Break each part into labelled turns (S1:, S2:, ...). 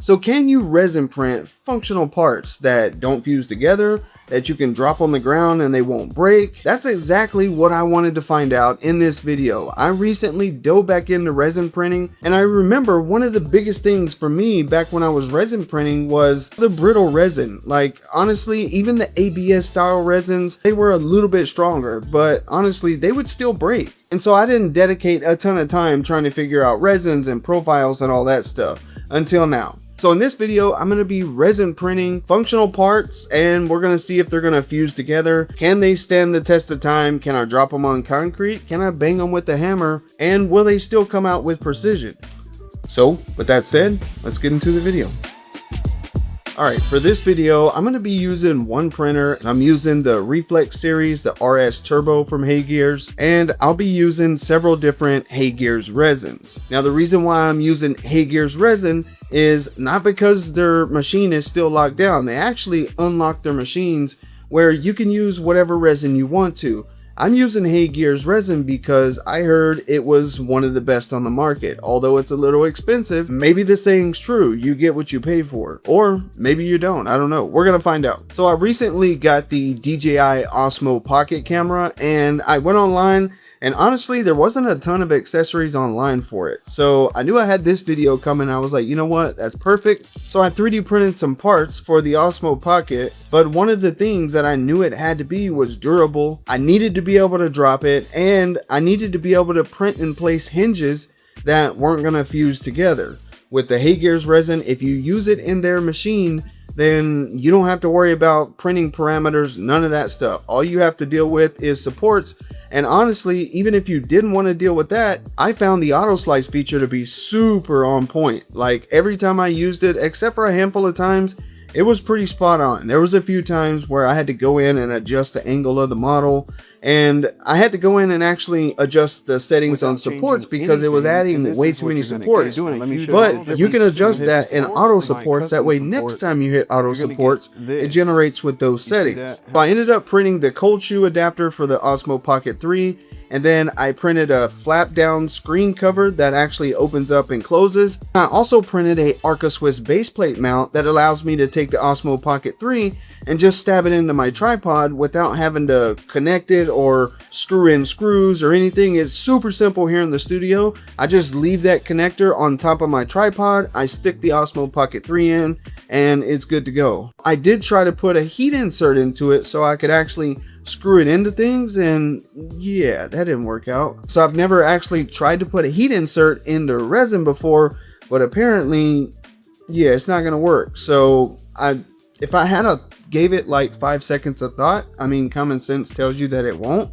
S1: So can you resin print functional parts that don't fuse together, that you can drop on the ground and they won't break? That's exactly what I wanted to find out in this video. I recently dove back into resin printing, and I remember one of the biggest things for me back when I was resin printing was the brittle resin. Like, honestly, even the ABS style resins, they were a little bit stronger, but honestly, they would still break. And so I didn't dedicate a ton of time trying to figure out resins and profiles and all that stuff until now. So in this video, I'm going to be resin printing functional parts, and we're going to see if they're going to fuse together. Can they stand the test of time? Can I drop them on concrete? Can I bang them with the hammer? And will they still come out with precision? So with that said, let's get into the video. Alright, for this video, I'm going to be using one printer. I'm using the Reflex series, the RS Turbo from HeyGears, and I'll be using several different HeyGears resins. Now, the reason why I'm using HeyGears resin is not because their machine is still locked down. They actually unlocked their machines where you can use whatever resin you want to. I'm using HeyGears resin because I heard it was one of the best on the market. Although it's a little expensive, maybe the saying's true, you get what you pay for. Or maybe you don't, I don't know. We're gonna find out. So I recently got the DJI Osmo Pocket camera, and I went online, and honestly, there wasn't a ton of accessories online for it. So I knew I had this video coming. I was like, you know what, that's perfect. So I 3D printed some parts for the Osmo Pocket, but one of the things that I knew it had to be was durable. I needed to be able to drop it, and I needed to be able to print in place hinges that weren't gonna fuse together. With the HeyGears resin, if you use it in their machine, then you don't have to worry about printing parameters, none of that stuff. All you have to deal with is supports. And honestly, even if you didn't want to deal with that, I found the auto slice feature to be super on point. Like, every time I used it, except for a handful of times, it was pretty spot on. There was a few times where I had to go in and adjust the angle of the model, and I had to go in and actually adjust the settings on supports because it was adding way too many supports. But you can adjust that in auto supports. That way, next time you hit auto supports, it generates with those settings. So I ended up printing the cold shoe adapter for the Osmo Pocket 3. And then I printed a flap down screen cover that actually opens up and closes. I also printed a Arca Swiss base plate mount that allows me to take the Osmo Pocket 3 and just stab it into my tripod without having to connect it or screw in screws or anything. It's super simple here in the studio. I just leave that connector on top of my tripod. I stick the Osmo Pocket 3 in, and it's good to go. I did try to put a heat insert into it so I could actually screw it into things, and yeah, that didn't work out. So I've never actually tried to put a heat insert into resin before, but apparently, yeah, it's not gonna work. So if I had gave it like 5 seconds of thought, I mean, common sense tells you that it won't,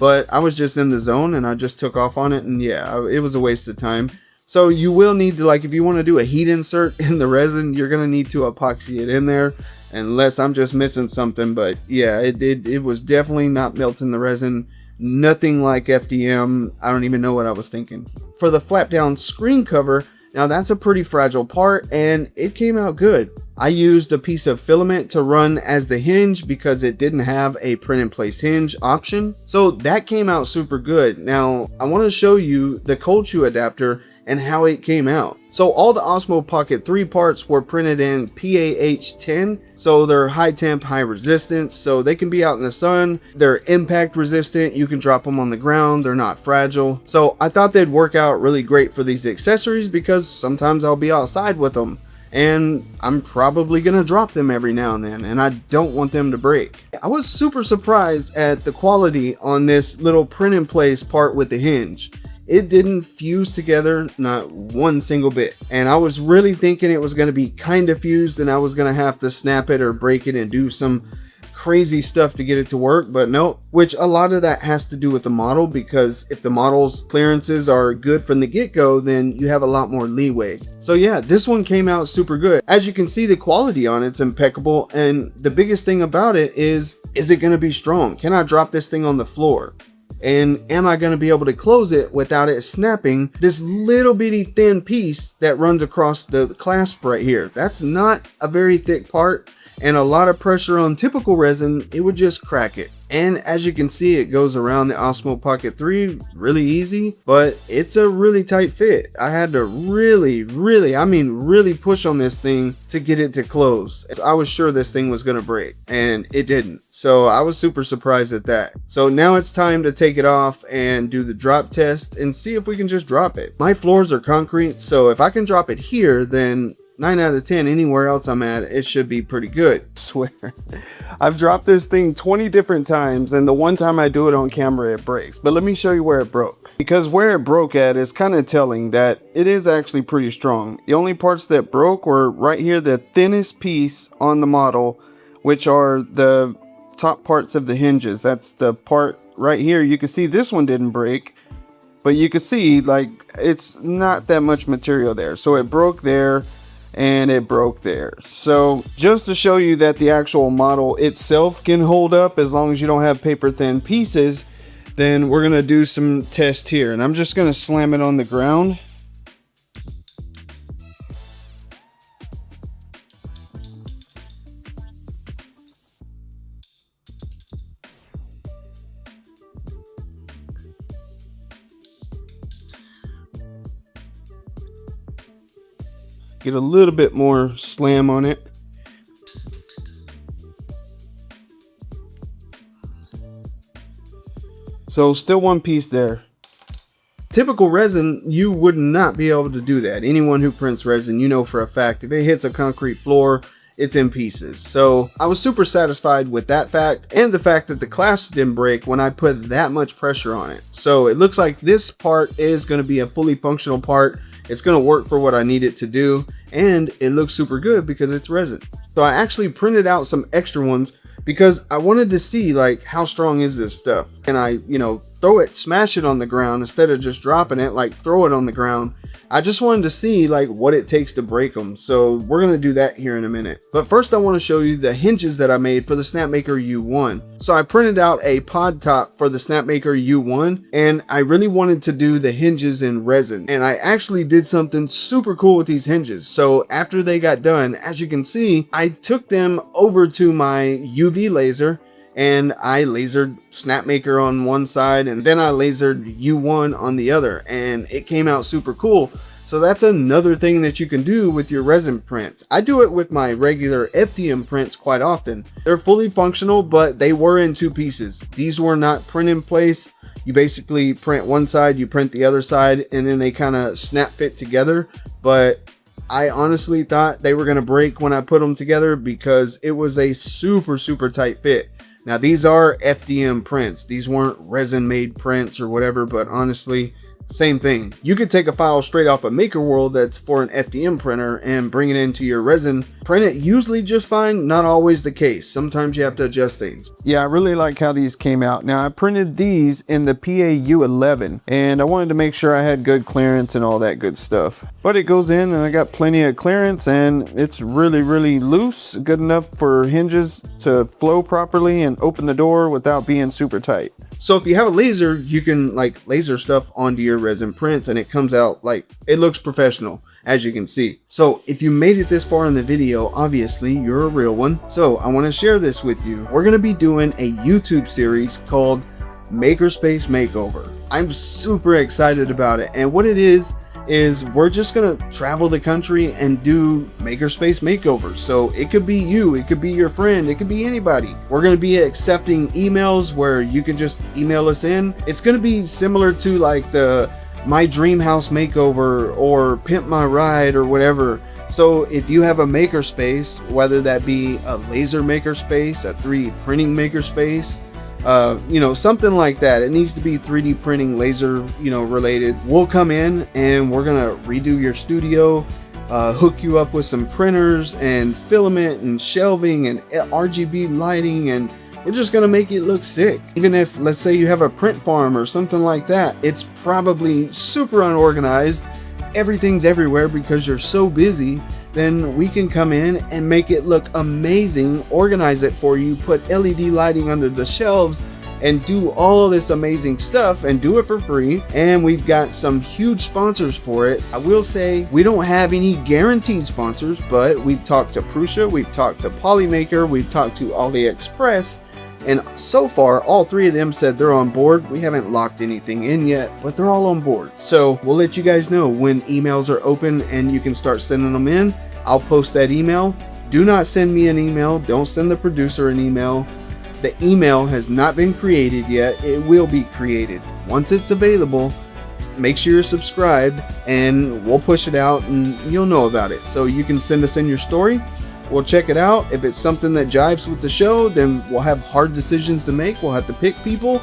S1: but I was just in the zone and I just took off on it, and yeah, it was a waste of time. So you will need to, like, if you want to do a heat insert in the resin, you're gonna need to epoxy it in there, unless I'm just missing something. But yeah, it was definitely not melting the resin. Nothing like FDM. I don't even know what I was thinking. For the flap down screen cover, now that's a pretty fragile part, and it came out good. I used a piece of filament to run as the hinge because it didn't have a print in place hinge option. So that came out super good. Now I want to show you the cold shoe adapter and how it came out. So all the Osmo Pocket 3 parts were printed in PAH10, so they're high temp, high resistance, so they can be out in the sun. They're impact resistant, you can drop them on the ground, they're not fragile. So I thought they'd work out really great for these accessories because sometimes I'll be outside with them, and I'm probably gonna drop them every now and then, and I don't want them to break. I was super surprised at the quality on this little print in place part with the hinge. It didn't fuse together, not one single bit. And I was really thinking it was going to be kind of fused and I was going to have to snap it or break it and do some crazy stuff to get it to work, but no. Which a lot of that has to do with the model, because if the model's clearances are good from the get-go, then you have a lot more leeway. So yeah, this one came out super good. As you can see, the quality on it's impeccable, and the biggest thing about it is it going to be strong? Can I drop this thing on the floor? And am I going to be able to close it without it snapping this little bitty thin piece that runs across the clasp right here? That's not a very thick part, and a lot of pressure on typical resin, it would just crack it. And as you can see, it goes around the Osmo Pocket 3 really easy, but it's a really tight fit. I had to really push on this thing to get it to close. I was sure this thing was gonna break, and it didn't. So I was super surprised at that. So now it's time to take it off and do the drop test and see if we can just drop it. My floors are concrete, so if I can drop it here, then 9 out of 10 anywhere else I'm at, it should be pretty good. I swear, I've dropped this thing 20 different times, and the one time I do it on camera, it breaks. But let me show you where it broke. Because where it broke at is kind of telling that it is actually pretty strong. The only parts that broke were right here, the thinnest piece on the model, which are the top parts of the hinges. That's the part right here. You can see this one didn't break, but you can see like it's not that much material there. So it broke there, and it broke there. So just to show you that the actual model itself can hold up as long as you don't have paper thin pieces, then we're gonna do some tests here, and I'm just gonna slam it on the ground. Get a little bit more slam on it. So still one piece there. Typical resin, you would not be able to do that. Anyone who prints resin, you know for a fact, if it hits a concrete floor, it's in pieces. So I was super satisfied with that fact, and the fact that the clasp didn't break when I put that much pressure on it. So it looks like this part is going to be a fully functional part. It's going to work for what I need it to do, and it looks super good because it's resin. So I actually printed out some extra ones because I wanted to see like how strong is this stuff. And I, throw it, smash it on the ground instead of just dropping it, like throw it on the ground. I just wanted to see like what it takes to break them. So we're going to do that here in a minute. But first I want to show you the hinges that I made for the Snapmaker U1. So I printed out a pod top for the Snapmaker U1, and I really wanted to do the hinges in resin. And I actually did something super cool with these hinges. So after they got done, as you can see, I took them over to my UV laser, and I lasered Snapmaker on one side, and then I lasered U1 on the other, and it came out super cool. So that's another thing that you can do with your resin prints. I do it with my regular FDM prints quite often. They're fully functional, but they were in two pieces. These were not print in place. You basically print one side, you print the other side, and then they kind of snap fit together. But I honestly thought they were gonna break when I put them together because it was a super tight fit. Now these are FDM prints. These weren't resin made prints or whatever, but honestly, same thing. You could take a file straight off of Maker World that's for an FDM printer and bring it into your resin, print it usually just fine. Not always the case. Sometimes you have to adjust things. Yeah, I really like how these came out. Now I printed these in the PAU11, and I wanted to make sure I had good clearance and all that good stuff. But it goes in and I got plenty of clearance, and it's really loose, good enough for hinges to flow properly and open the door without being super tight. So if you have a laser, you can like laser stuff onto your resin prints, and it comes out like it looks professional, as you can see. So if you made it this far in the video, obviously you're a real one. So I want to share this with you. We're going to be doing a YouTube series called Makerspace Makeover. I'm super excited about it, and what it is we're just gonna travel the country and do makerspace makeovers. So it could be you, it could be your friend, it could be anybody. We're gonna be accepting emails where you can just email us in. It's gonna be similar to like the My Dream House Makeover or Pimp My Ride or whatever. So if you have a makerspace, whether that be a laser makerspace, a 3D printing makerspace, something like that. It needs to be 3D printing, laser, related. We'll come in and we're gonna redo your studio, hook you up with some printers and filament and shelving and RGB lighting, and we're just gonna make it look sick. Even if, let's say you have a print farm or something like that, it's probably super unorganized, everything's everywhere because you're so busy. Then we can come in and make it look amazing, organize it for you, put LED lighting under the shelves, and do all this amazing stuff and do it for free. And we've got some huge sponsors for it. I will say we don't have any guaranteed sponsors, but we've talked to Prusa, we've talked to Polymaker, we've talked to AliExpress, and so far all three of them said they're on board. We haven't locked anything in yet, but they're all on board. So we'll let you guys know when emails are open and you can start sending them in. I'll post that email. Do not send me an email. Don't send the producer an email. The email has not been created yet. It will be created. Once it's available, make sure you're subscribed and we'll push it out and you'll know about it. So you can send us in your story. We'll check it out. If it's something that jives with the show, then we'll have hard decisions to make. We'll have to pick people,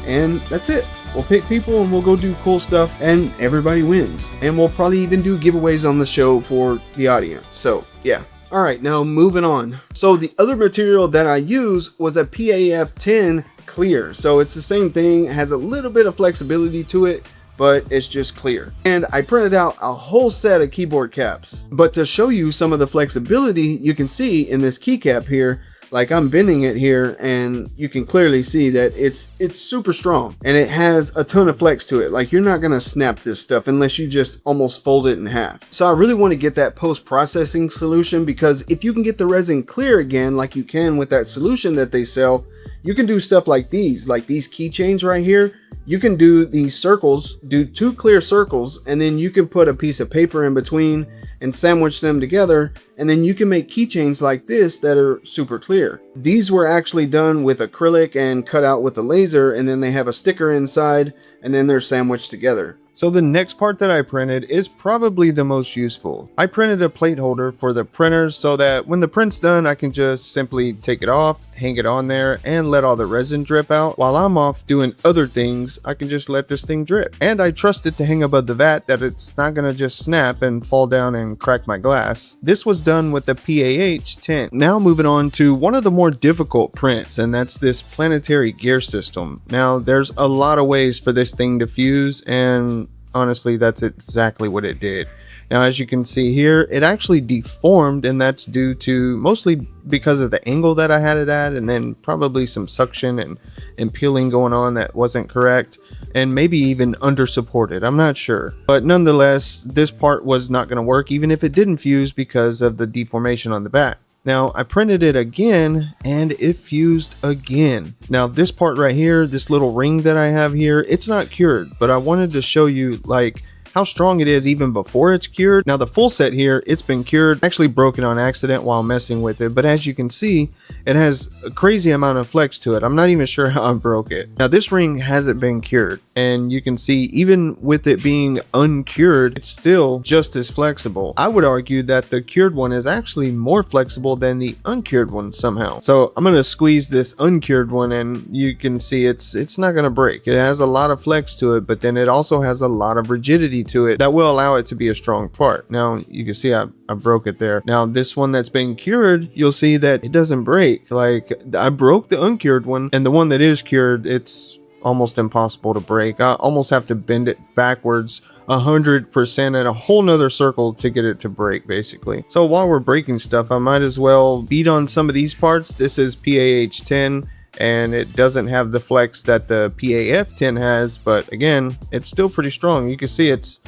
S1: and that's it. We'll pick people and we'll go do cool stuff, and everybody wins. And we'll probably even do giveaways on the show for the audience. So yeah. All right, now moving on. So the other material that I use was a PAF10 clear. So it's the same thing. It has a little bit of flexibility to it, but it's just clear. And I printed out a whole set of keyboard caps. But to show you some of the flexibility, you can see in this keycap here, like I'm bending it here, and you can clearly see that it's super strong and it has a ton of flex to it. Like, you're not gonna snap this stuff unless you just almost fold it in half. So I really want to get that post-processing solution, because if you can get the resin clear again, like you can with that solution that they sell, you can do stuff like these keychains right here. You can do these circles, do 2 clear circles, and then you can put a piece of paper in between and sandwich them together, and then you can make keychains like this that are super clear. These were actually done with acrylic and cut out with a laser, and then they have a sticker inside, and then they're sandwiched together.
S2: So the next part that I printed is probably the most useful. I printed a plate holder for the printers so that when the print's done, I can just simply take it off, hang it on there, and let all the resin drip out. While I'm off doing other things, I can just let this thing drip. And I trust it to hang above the vat, that it's not gonna just snap and fall down and crack my glass. This was done with the PAH10. Now moving on to one of the more difficult prints, and that's this planetary gear system. Now there's a lot of ways for this thing to fuse, and honestly, that's exactly what it did. Now, as you can see here, it actually deformed, and that's due to mostly because of the angle that I had it at, and then probably some suction and peeling going on that wasn't correct, and maybe even under supported. I'm not sure. But nonetheless, this part was not going to work even if it didn't fuse because of the deformation on the back. Now, I printed it again and it fused again. Now, this part right here, this little ring that I have here, it's not cured, but I wanted to show you like how strong it is even before it's cured. Now the full set here, it's been cured. Actually broken on accident while messing with it, but as you can see, it has a crazy amount of flex to it. I'm not even sure how I broke it. Now this ring hasn't been cured, and you can see even with it being uncured, it's still just as flexible. I would argue that the cured one is actually more flexible than the uncured one somehow. So I'm gonna squeeze this uncured one, and you can see it's not gonna break. It has a lot of flex to it, but then it also has a lot of rigidity to it that will allow it to be a strong part. Now you can see I broke it there. Now this one that's been cured, you'll see that it doesn't break. Like I broke the uncured one, and the one that is cured, it's almost impossible to break. I almost have to bend it backwards 100% at a whole nother circle to get it to break, basically. So while we're breaking stuff, I might as well beat on some of these parts. This is PAH10, and it doesn't have the flex that the PAF10 has, but again, it's still pretty strong. You can see it's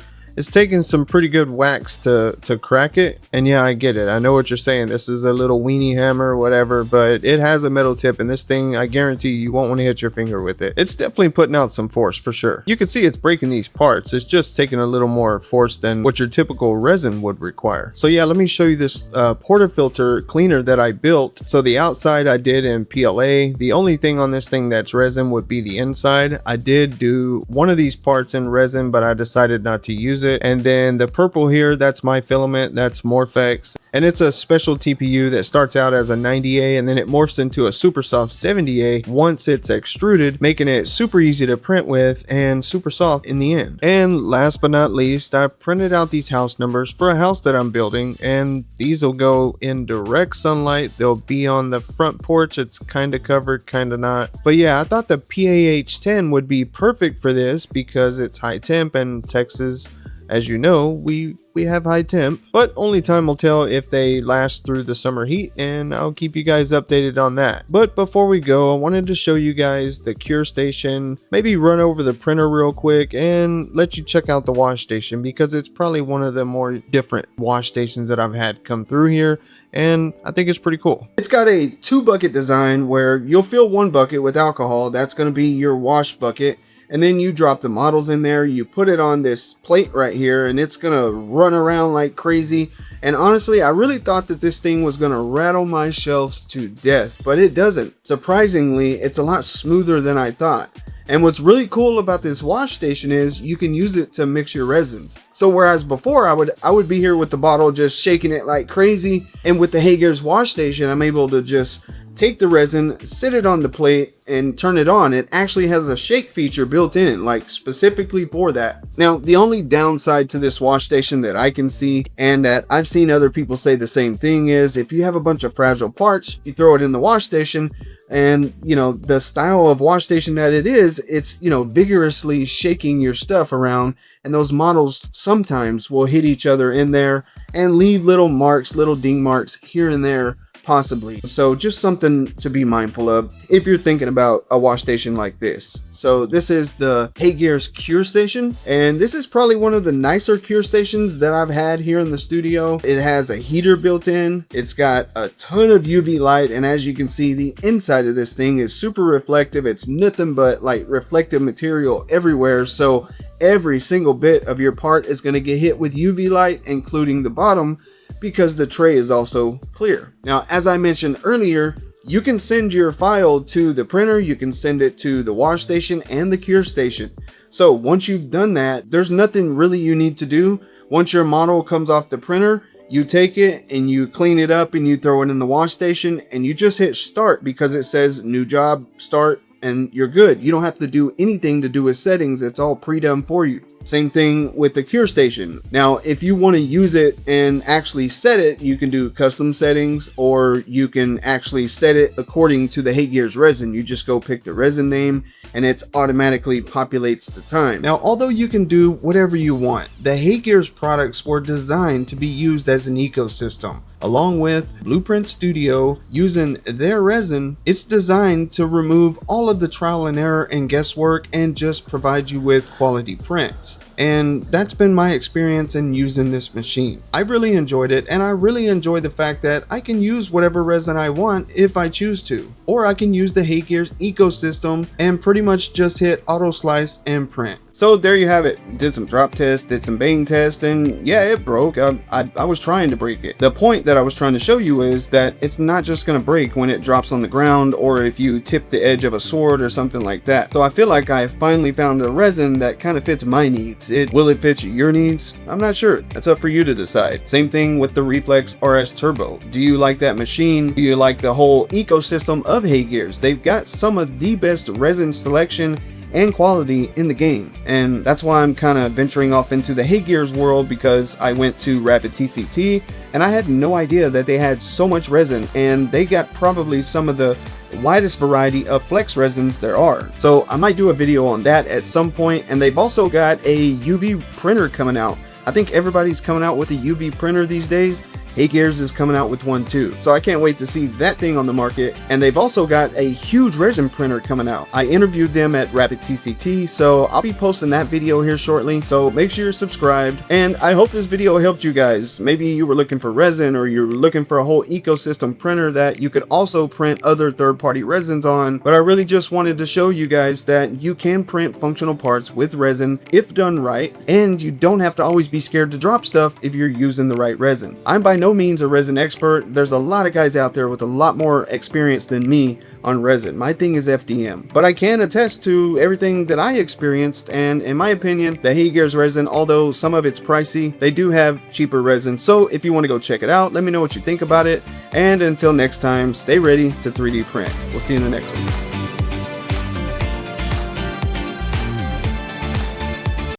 S2: taking some pretty good wax to crack it. And yeah, I get it. I know what you're saying. This is a little weenie hammer or whatever, but it has a metal tip, and this thing, I guarantee you won't want to hit your finger with it. It's definitely putting out some force for sure. You can see it's breaking these parts. It's just taking a little more force than what your typical resin would require. So yeah, let me show you this portafilter cleaner that I built. So the outside I did in PLA. The only thing on this thing that's resin would be the inside. I did do one of these parts in resin, but I decided not to use it. And then the purple here, that's my filament, that's Morphex, and it's a special TPU that starts out as a 90A and then it morphs into a super soft 70A once it's extruded, making it super easy to print with and super soft in the end. And last but not least, I printed out these house numbers for a house that I'm building, and these will go in direct sunlight. They'll be on the front porch. It's kind of covered, kind of not, but yeah, I thought the PAH10 would be perfect for this because it's high temp and Texas, As you know, we have high temp, but only time will tell if they last through the summer heat, and I'll keep you guys updated on that. But before we go, I wanted to show you guys the cure station, maybe run over the printer real quick, and let you check out the wash station, because it's probably one of the more different wash stations that I've had come through here, and I think it's pretty cool.
S1: It's got a 2-bucket design where you'll fill 1 bucket with alcohol. That's going to be your wash bucket. And then you drop the models in there, you put it on this plate right here, and it's gonna run around like crazy. And honestly, I really thought that this thing was gonna rattle my shelves to death, but it doesn't. Surprisingly, it's a lot smoother than I thought. And what's really cool about this wash station is you can use it to mix your resins. So whereas before I would be here with the bottle just shaking it like crazy, and with the HeyGears wash station, I'm able to just take the resin, sit it on the plate, and turn it on. It actually has a shake feature built in, like specifically for that. Now, the only downside to this wash station that I can see, and that I've seen other people say the same thing, is if you have a bunch of fragile parts, you throw it in the wash station, and you know, the style of wash station that it is, it's, you know, vigorously shaking your stuff around, and those models sometimes will hit each other in there and leave little marks, little ding marks here and there, possibly. So just something to be mindful of if you're thinking about a wash station like this. So this is the HeyGears cure station, and this is probably one of the nicer cure stations that I've had here in the studio. It has a heater built in, it's got a ton of UV light, and as you can see, the inside of this thing is super reflective. It's nothing but like reflective material everywhere, so every single bit of your part is going to get hit with UV light, including the bottom, because the tray is also clear. Now, as I mentioned earlier, you can send your file to the printer, you can send it to the wash station and the cure station. So once you've done that, there's nothing really you need to do. Once your model comes off the printer, you take it and you clean it up and you throw it in the wash station, and you just hit start because it says new job, start, and you're good. You don't have to do anything to do with settings. It's all pre-done for you. Same thing with the cure station. Now, if you want to use it and actually set it, you can do custom settings, or you can actually set it according to the HeyGears resin. You just go pick the resin name and it automatically populates the time. Now, although you can do whatever you want, the HeyGears products were designed to be used as an ecosystem. Along with Blueprint Studio using their resin, it's designed to remove all of the trial and error and guesswork and just provide you with quality prints. And that's been my experience in using this machine. I really enjoyed it, and I really enjoy the fact that I can use whatever resin I want if I choose to, or I can use the HeyGears ecosystem and pretty much just hit auto slice and print. So there you have it. Did some drop tests, did some bang tests, and yeah, it broke. I was trying to break it. The point that I was trying to show you is that it's not just going to break when it drops on the ground, or if you tip the edge of a sword or something like that. So I feel like I finally found a resin that kind of fits my needs. Will it fit your needs? I'm not sure. That's up for you to decide. Same thing with the Reflex RS Turbo. Do you like that machine? Do you like the whole ecosystem of HeyGears? They've got some of the best resin selection and quality in the game, and that's why I'm kind of venturing off into the HeyGears world, because I went to Rapid TCT and I had no idea that they had so much resin, and they got probably some of the widest variety of flex resins there are. So I might do a video on that at some point. And they've also got a UV printer coming out. I think everybody's coming out with a UV printer these days. HeyGears is coming out with one too, so I can't wait to see that thing on the market. And they've also got a huge resin printer coming out. I interviewed them at Rapid TCT, so I'll be posting that video here shortly, so make sure you're subscribed. And I hope this video helped you guys. Maybe you were looking for resin, or you're looking for a whole ecosystem printer that you could also print other third-party resins on, but I really just wanted to show you guys that you can print functional parts with resin if done right, and you don't have to always be scared to drop stuff if you're using the right resin. I'm by no means a resin expert. There's a lot of guys out there with a lot more experience than me on resin. My thing is FDM, but I can attest to everything that I experienced, and in my opinion, the HeyGears resin, although some of it's pricey, they do have cheaper resin. So if you want to go check it out, let me know what you think about it, and until next time, stay ready to 3D print. We'll see you in the next one.